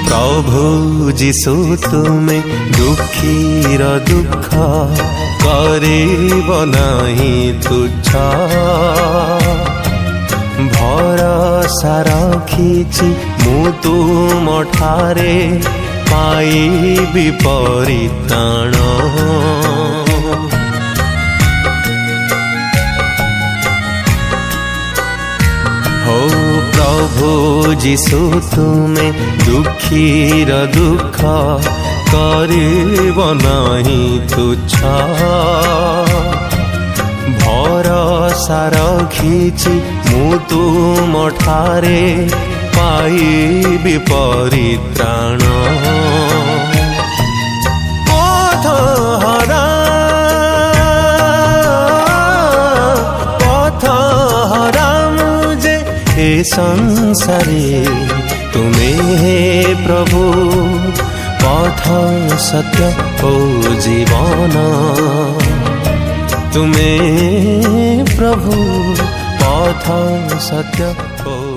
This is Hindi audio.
प्रभु जीशु तुमे दुखीर दुख करिब नाही तुच्छ भरसा रखिछि मु तुम ठारे पाइबि परित्राण हो प्रभु जीशु तुमे दुखीर दुख करिब नाही तुच्छ भरसा रखिछि मु तुम ठारे पाइबि परित्राण पथहरा मुझे ए संसारे तुमे हे प्रभु पथ सत्य ओ जीवन तुमे प्रभु पथ सत्य ओ